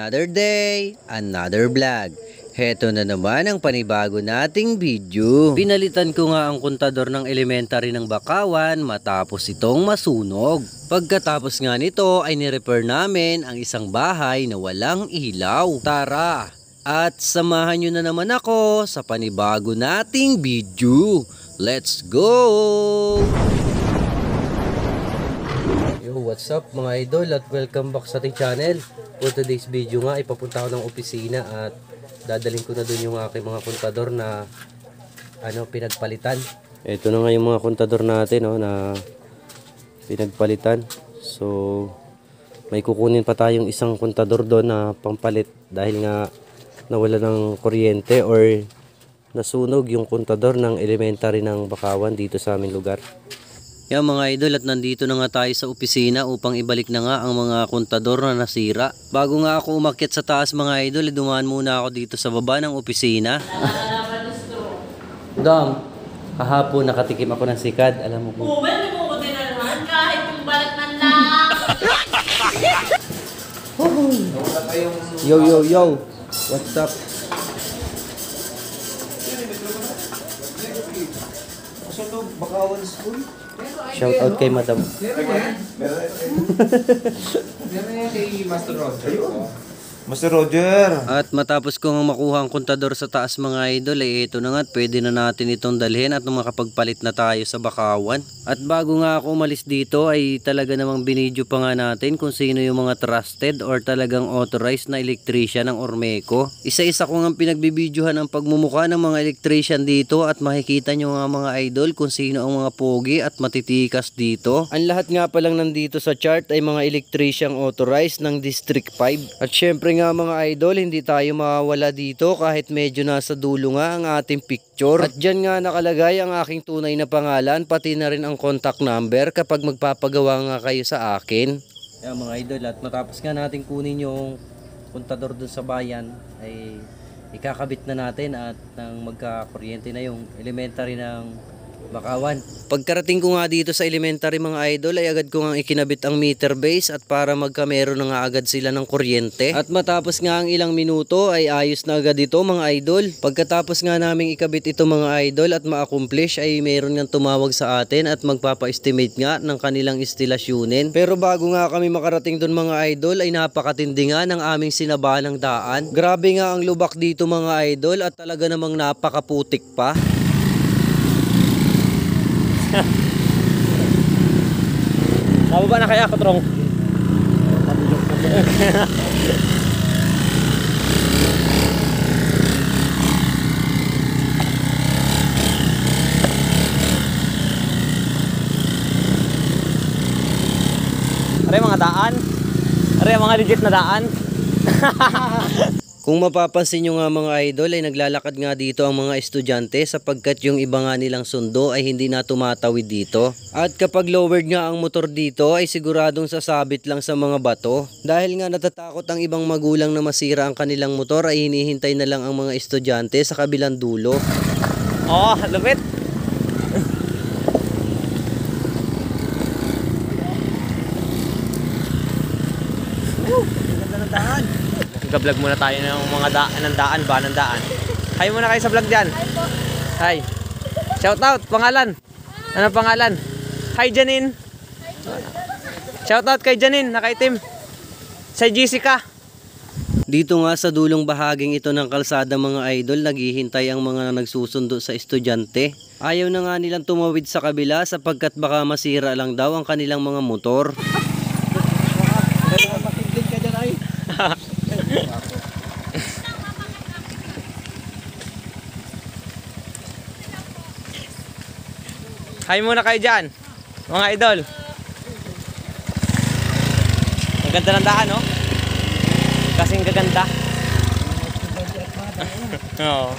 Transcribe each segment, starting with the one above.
Another day, another vlog. Heto na naman ang panibago nating video. Pinalitan ko nga ang kontador ng elementary ng Bakawan matapos itong masunog. Pagkatapos nga nito ay nirepair namin ang isang bahay na walang ilaw. Tara! At samahan nyo na naman ako sa panibago nating video. Let's go! Yo, what's up mga idol at welcome back sa ating channel. For today's video nga, ipapunta ako ng opisina at dadalhin ko na dun yung aking mga kontador na pinagpalitan. Ito na nga yung mga kontador natin na pinagpalitan. So, may kukunin pa tayong isang kontador doon na pampalit dahil nga nawala ng kuryente or nasunog yung kontador ng elementary ng Bakawan dito sa aming lugar. Yan mga idol, at nandito na nga tayo sa opisina upang ibalik na nga ang mga kontador na nasira. Bago nga ako umakyat sa taas mga idol, dumaan muna ako dito sa baba ng opisina. Dam, kahapon nakatikim ako ng sikad, alam mo po. Well, mo ko din naman kahit yung balat ng lang. Yo yo yo, what's up? Bakawan School? Shout out kay Madam. Meron yan kay Master Roger. Master Roger. At matapos ko nga makuha ang kontador sa taas mga idol, ito na nga, pwede na natin itong dalhin at makapagpalit na tayo sa Bakawan. At bago nga ako umalis dito ay talaga namang binidyo pa nga natin kung sino yung mga trusted or talagang authorized na electrician ng Ormeco. Isa-isa ko nga pinagbibidyohan ang pagmumukha ng mga electrician dito at makikita nyo nga mga idol kung sino ang mga pogi at matitikas dito. Ang lahat nga palang nandito sa chart ay mga electrician authorized ng District 5. At syempre nga mga idol, hindi tayo mawawala dito kahit medyo nasa dulo nga ang ating picture. At dyan nga nakalagay ang aking tunay na pangalan, pati na rin ang contact number kapag magpapagawa nga kayo sa akin. Yan mga idol, at matapos nga natin kunin yung kontador dun sa bayan ay ikakabit na natin at nang magkakuryente na yung elementary ng Bakawan. Pagkarating ko nga dito sa elementary mga idol ay agad ko nga ikinabit ang meter base at para magkamero na nga agad sila ng kuryente. At matapos nga ang ilang minuto ay ayos na agad ito mga idol. Pagkatapos nga naming ikabit ito mga idol at ma-accomplish ay meron nga tumawag sa atin at magpapa-estimate nga ng kanilang instalasyunin. Pero bago nga kami makarating doon mga idol ay napakatindi nga ng aming sinabalang daan. Grabe nga ang lubak dito mga idol at talaga namang napakaputik pa. Nababa na kaya, Katrong? Are mga daan? Are mga legit na daan? Kung mapapansin nyo nga mga idol ay naglalakad nga dito ang mga estudyante sapagkat yung iba nga nilang sundo ay hindi na tumatawid dito. At kapag lowered nga ang motor dito ay siguradong sasabit lang sa mga bato. Dahil nga natatakot ang ibang magulang na masira ang kanilang motor ay hinihintay na lang ang mga estudyante sa kabilang dulo. Oh, lupit! Ganda ng daan! Vlog muna tayo ng mga daan. Hi muna kayo sa vlog dyan. Hi. Shout out, pangalan. Ano pangalan? Hi Janine. Shout out kay Janine, nakaitim. Sa Jessica. Dito nga sa dulong bahaging ito ng kalsada mga idol, naghihintay ang mga nagsusundo sa estudyante. Ayaw na nga nilang tumawid sa kabila sapagkat baka masira lang daw ang kanilang mga motor. Hi muna kayo dyan, mga idol. Ang ganda ng daan, no? Kasing gaganda. Oo.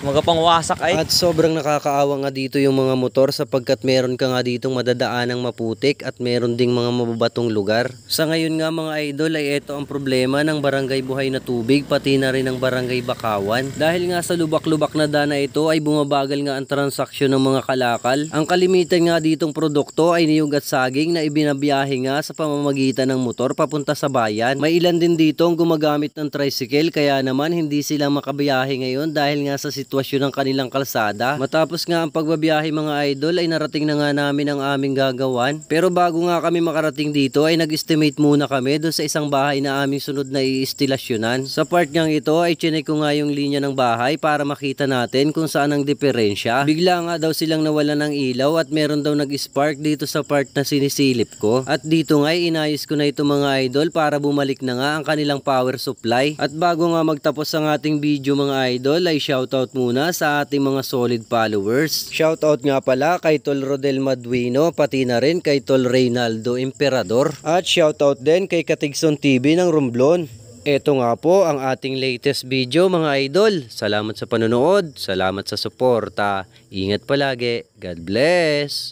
Magapang wasak ay. At sobrang nakakaawa nga dito yung mga motor sapagkat meron ka nga ditong madadaanang maputik at meron ding mga mababatong lugar. Sa ngayon nga mga idol ay ito ang problema ng Barangay Buhay na Tubig pati na rin ng Barangay Bakawan. Dahil nga sa lubak-lubak na dana ito ay bumabagal nga ang transaksyon ng mga kalakal. Ang kalimitan nga ditong produkto ay niyog at saging na ibinabiyahe nga sa pamamagitan ng motor papunta sa bayan. May ilan din dito ang gumagamit ng tricycle kaya naman hindi sila makabiyahe ngayon dahil nga sa sitwasyon ng kanilang kalsada. Matapos nga ang pagbabiyahe mga idol ay narating na nga namin ang aming gagawan. Pero bago nga kami makarating dito ay nag-estimate muna kami doon sa isang bahay na aming sunod na iistilasyonan. Sa part niyang ito ay chinek ko nga yung linya ng bahay para makita natin kung saan ang diferensya. Bigla nga daw silang nawala ng ilaw at meron daw nag-spark dito sa part na sinisilip ko. At dito nga inayos ko na ito mga idol para bumalik na nga ang kanilang power supply. At bago nga magtapos ang ating video mga idol ay shoutout muna sa ating mga solid followers. Shoutout nga pala kay Tol Rodel Maduino pati na rin kay Tol Reynaldo Emperador. At shoutout din kay Katigson TV ng Romblon. Ito nga po ang ating latest video mga idol. Salamat sa panonood, salamat sa suporta. Ingat palagi. God bless.